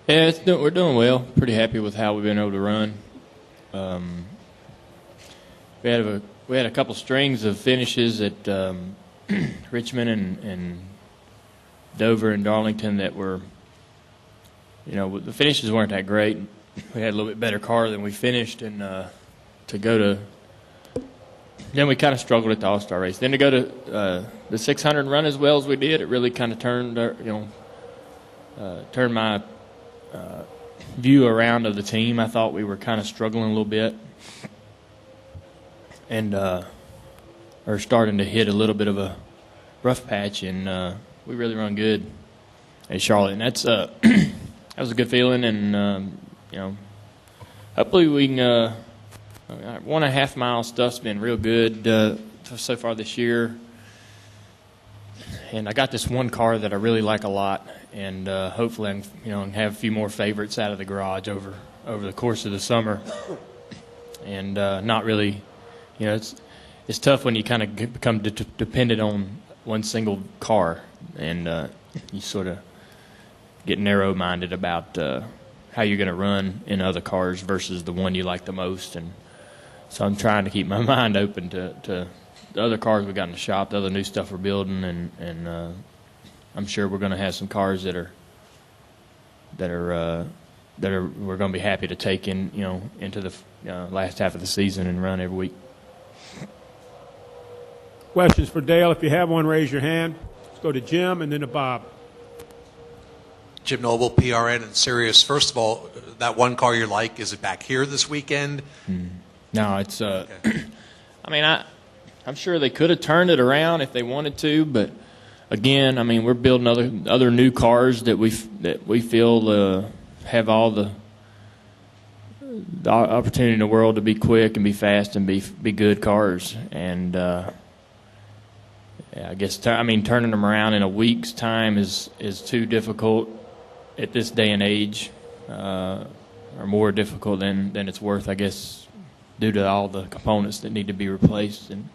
Yeah, we're doing well. Pretty happy with how we've been able to run. We had a couple strings of finishes at Richmond and Dover and Darlington that were, the finishes weren't that great. We had a little bit better car than we finished, and then we kind of struggled at the All-Star race. Then to go to the 600 and run as well as we did, it really kind of turned my view around of the team. I thought we were kind of struggling a little bit, and are starting to hit a little bit of a rough patch, and we really run good at Charlotte, and that's that was a good feeling, and hopefully we can. 1.5 mile stuff's been real good so far this year, and I got this one car that I really like a lot, and hopefully I can have a few more favorites out of the garage over the course of the summer, and not really, it's tough when you kind of become dependent on one single car, and you sort of get narrow-minded about how you're going to run in other cars versus the one you like the most, and so I'm trying to keep my mind open to the other cars we got in the shop, the other new stuff we're building, and I'm sure we're going to have some cars that are we're going to be happy to take into the last half of the season and run every week. Questions for Dale? If you have one, raise your hand. Let's go to Jim and then to Bob. Jim Noble, PRN and Sirius. First of all, that one car you like, is it back here this weekend? No, it's Okay. I mean, I'm sure they could have turned it around if they wanted to, but again, I mean, we're building other new cars that we feel have all the opportunity in the world to be quick and be fast and be good cars, and I guess turning them around in a week's time is too difficult at this day and age, or more difficult than it's worth, I guess, due to all the components that need to be replaced and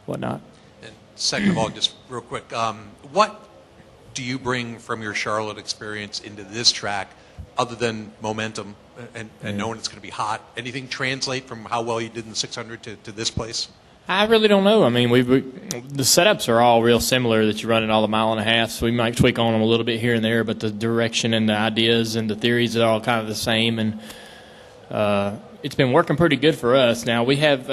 whatnot. And second of all, just real quick, what do you bring from your Charlotte experience into this track other than momentum and knowing it's going to be hot? Anything translate from how well you did in the 600 to this place? I really don't know. I mean, the setups are all real similar that you run at all the mile and a half, so we might tweak on them a little bit here and there, but the direction and the ideas and the theories are all kind of the same, and it's been working pretty good for us. Now we have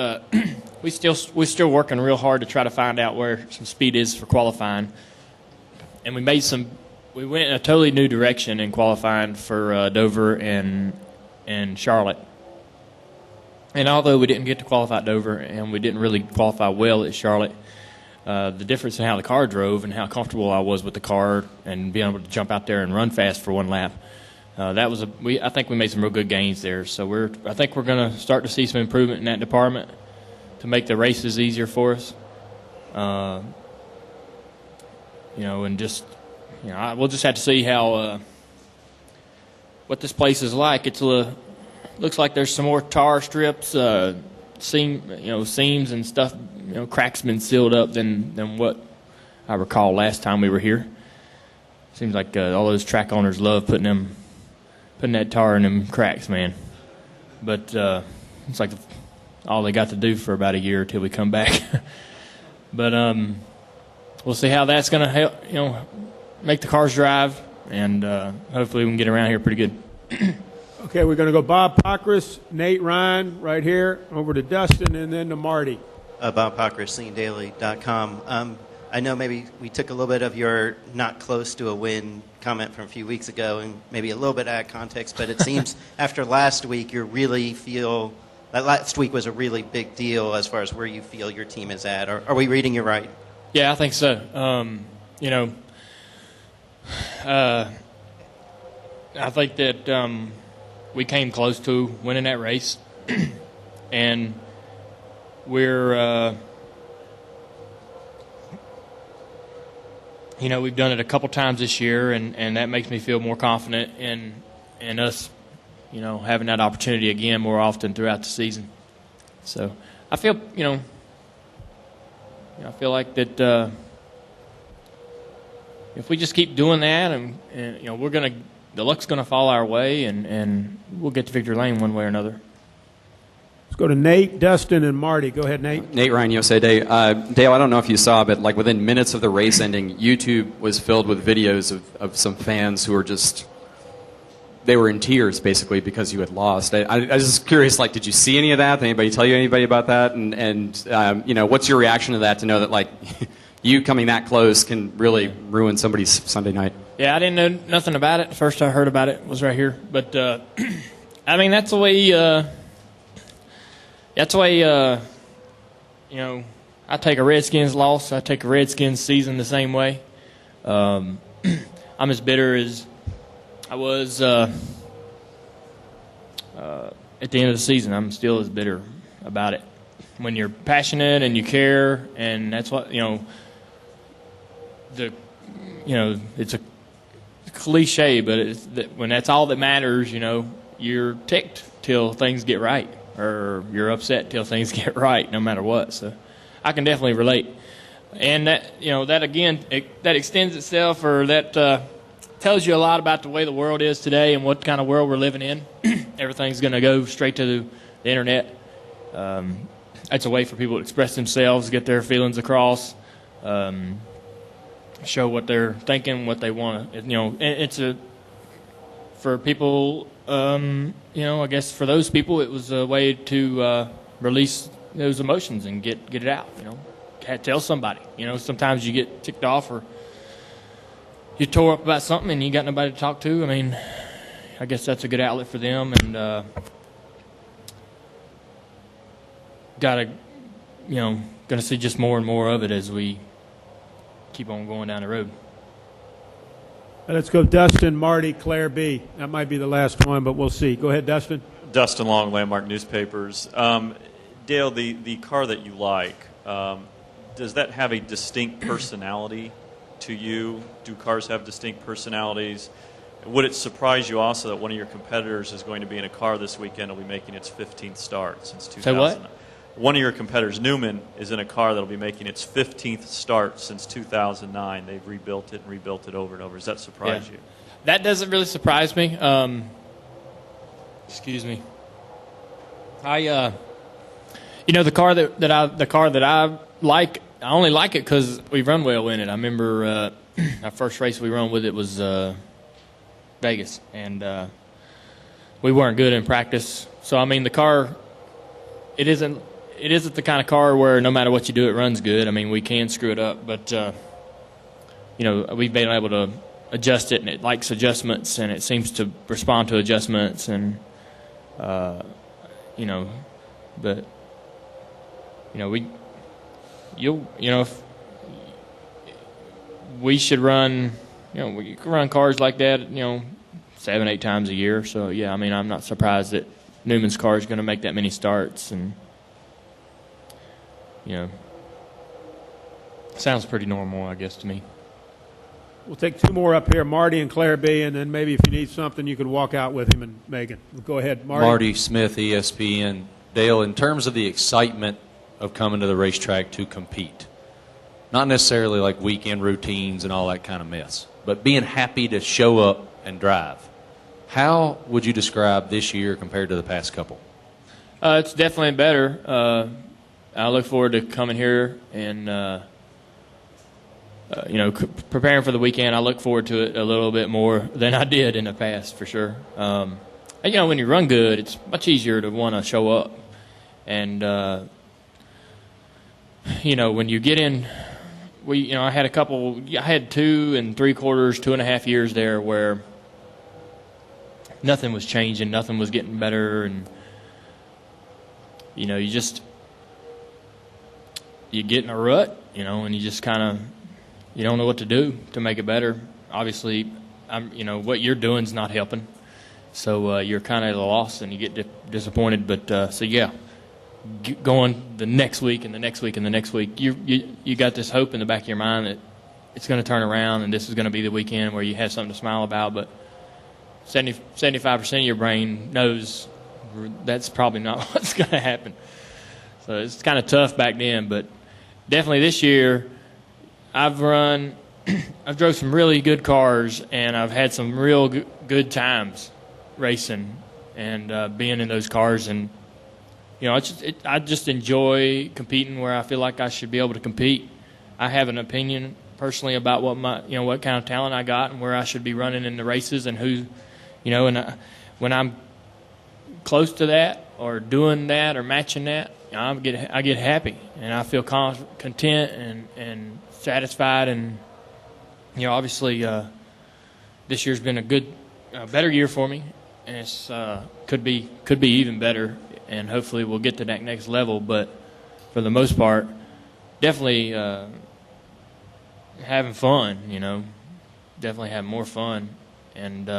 we're still working real hard to try to find out where some speed is for qualifying, and we went in a totally new direction in qualifying for Dover and Charlotte. And although we didn't get to qualify at Dover and we didn't really qualify well at Charlotte, the difference in how the car drove and how comfortable I was with the car and being able to jump out there and run fast for one lap, I think we made some real good gains there. So I think we're going to start to see some improvement in that department to make the races easier for us. And just we'll just have to see how what this place is like. Looks like there's some more tar strips, seams and stuff, cracks been sealed up than what I recall last time we were here. Seems like all those track owners love putting that tar in them cracks, man. But it's like all they got to do for about a year till we come back. But we'll see how that's going to help, make the cars drive, and hopefully we can get around here pretty good. Okay, we're going to go Bob Pockris, Nate Ryan right here, over to Dustin, and then to Marty. Bob Pockris, SingingDaily.com. I know maybe we took a little bit of your not close to a win comment from a few weeks ago and maybe a little bit out of context, but it seems after last week you really feel that last week was a really big deal as far as where you feel your team is at. Are we reading you right? Yeah, I think so. I think that we came close to winning that race, and we're we've done it a couple times this year, and that makes me feel more confident in us having that opportunity again more often throughout the season. So I feel I feel like that if we just keep doing that, and we're gonna the luck's going to fall our way, and we'll get to victory lane one way or another. Let's go to Nate, Dustin, and Marty. Go ahead, Nate. Nate Ryan, USA Day. Dale, I don't know if you saw, but like within minutes of the race ending, YouTube was filled with videos of some fans who were just, they were in tears basically because you had lost. I was just curious, like, did you see any of that? Did anybody tell you anybody about that? And you know, what's your reaction to that, to know that like you coming that close can really ruin somebody's Sunday night? Yeah, I didn't know nothing about it. First I heard about it was right here. But, I mean, that's the way, you know, I take a Redskins loss. I take a Redskins season the same way. I'm as bitter as I was at the end of the season. I'm still as bitter about it. When you're passionate and you care, and that's what, you know, it's a cliche, but when that's all that matters, you know, you're ticked till things get right, or you're upset till things get right, no matter what. So I can definitely relate. And that, you know, that again, that extends itself, or that tells you a lot about the way the world is today and what kind of world we're living in. Everything's going to go straight to the internet. It's a way for people to express themselves, get their feelings across, show what they're thinking, what they want to, you know. It's for people, you know, I guess for those people, it was a way to release those emotions and get it out, you know. Tell somebody, you know. Sometimes you get ticked off, or you tore up about something and you got nobody to talk to. I mean, I guess that's a good outlet for them, and gotta, you know, gonna see just more and more of it as we keep on going down the road. Let's go Dustin, Marty, Claire B. That might be the last one, but we'll see. Go ahead, Dustin. Dustin Long, Landmark Newspapers. Dale, the car that you like, does that have a distinct personality to you? Do cars have distinct personalities? Would it surprise you also that one of your competitors is going to be in a car this weekend and will be making its 15th start since 2000? Say what? One of your competitors, Newman, is in a car that will be making its 15th start since 2009. They've rebuilt it and rebuilt it over and over. Does that surprise you? That doesn't really surprise me. Excuse me. You know, the car that I like, I only like it because we run well in it. I remember our first race we run with it was Vegas, and we weren't good in practice. So I mean, the car, it isn't the kind of car where no matter what you do, it runs good. I mean, we can screw it up, but you know, we've been able to adjust it, and it likes adjustments, and it seems to respond to adjustments, and you know, but you know, if we should run, you know, we can run cars like that, you know, 7-8 times a year. So yeah, I mean, I'm not surprised that Newman's car is going to make that many starts, and you know, sounds pretty normal, I guess, to me. We'll take two more up here, Marty and Claire B., and then maybe if you need something, you can walk out with him and Megan. Go ahead, Marty. Marty Smith, ESPN. Dale, in terms of the excitement of coming to the racetrack to compete, not necessarily like weekend routines and all that kind of mess, but being happy to show up and drive, how would you describe this year compared to the past couple? It's definitely better. I look forward to coming here and you know, preparing for the weekend. I look forward to it a little bit more than I did in the past, for sure. And, you know, when you run good, it's much easier to want to show up. And, you know, when you get in, I had 2 3/4, 2.5 years there where nothing was changing, nothing was getting better, and, you know, you get in a rut, you know, and you just kind of, you don't know what to do to make it better. Obviously, you know, what you're doing is not helping, so you're kind of at a loss and you get disappointed. But so yeah, going the next week and the next week and the next week, you got this hope in the back of your mind that it's going to turn around and this is going to be the weekend where you have something to smile about. But 75% of your brain knows that's probably not what's going to happen. So it's kind of tough back then, but definitely this year I've run I've drove some really good cars, and I've had some real good times racing and being in those cars. And I just enjoy competing where I feel like I should be able to compete. I have an opinion personally about what kind of talent I got and where I should be running in the races and who, when I'm close to that or doing that or matching that, I get happy and I feel content and satisfied. And obviously this year's been a better year for me, and it's could be even better, and hopefully we'll get to that next level. But for the most part, definitely having fun. Definitely having more fun. And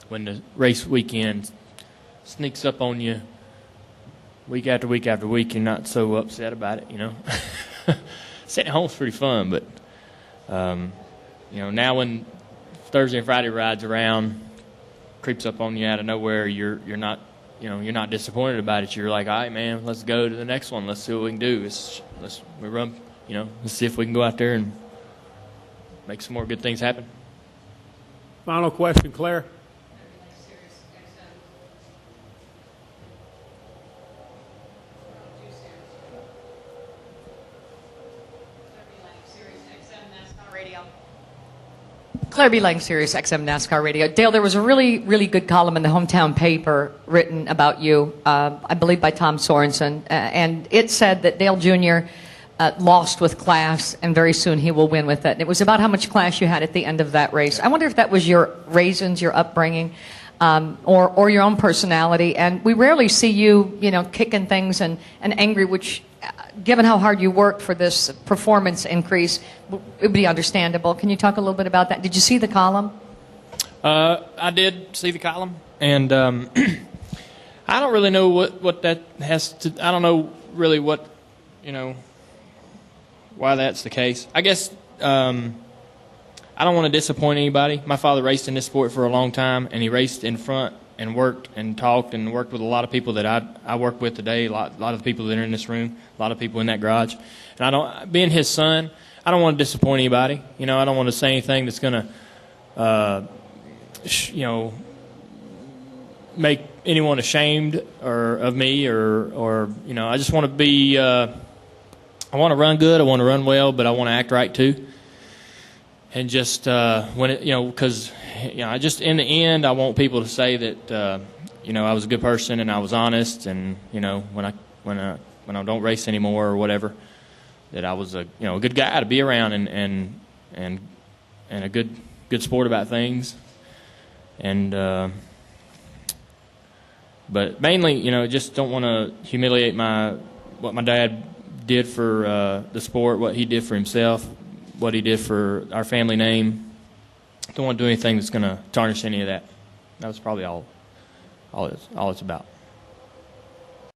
when the race weekend sneaks up on you week after week after week, you're not so upset about it. Sitting at home's pretty fun, but now when Thursday and Friday rides around, creeps up on you out of nowhere, you're not disappointed about it. You're like, all right, man, let's go to the next one. Let's see what we can do. Let's see if we can go out there and make some more good things happen. Final question, Claire. Claire B. Lang, Sirius XM NASCAR Radio. Dale, there was a really, really good column in the hometown paper written about you, I believe by Tom Sorensen, and it said that Dale Jr. Lost with class, and very soon he will win with it. And it was about how much class you had at the end of that race. I wonder if that was your raisins, your upbringing, or your own personality. And we rarely see you, kicking things and angry, which, given how hard you worked for this performance increase, it would be understandable. Can you talk a little bit about that? Did you see the column? I did see the column, and I don't really know what that has to. I don't know really what why that's the case. I guess I don't want to disappoint anybody. My father raced in this sport for a long time, and he raced in front and worked and talked and worked with a lot of people that I work with today, a lot of the people that are in this room, a lot of people in that garage. And being his son, I don't want to disappoint anybody. I don't want to say anything that's going to, make anyone ashamed of me or I just want to be, I want to run good, I want to run well, but I want to act right too. And just when it, because I just in the end, I want people to say that I was a good person and I was honest, and when I don't race anymore or whatever, that I was a good guy to be around and a good sport about things. And but mainly, just don't want to humiliate what my dad did for the sport, what he did for himself, what he did for our family name. Don't want to do anything that's going to tarnish any of that. That was probably all it's about.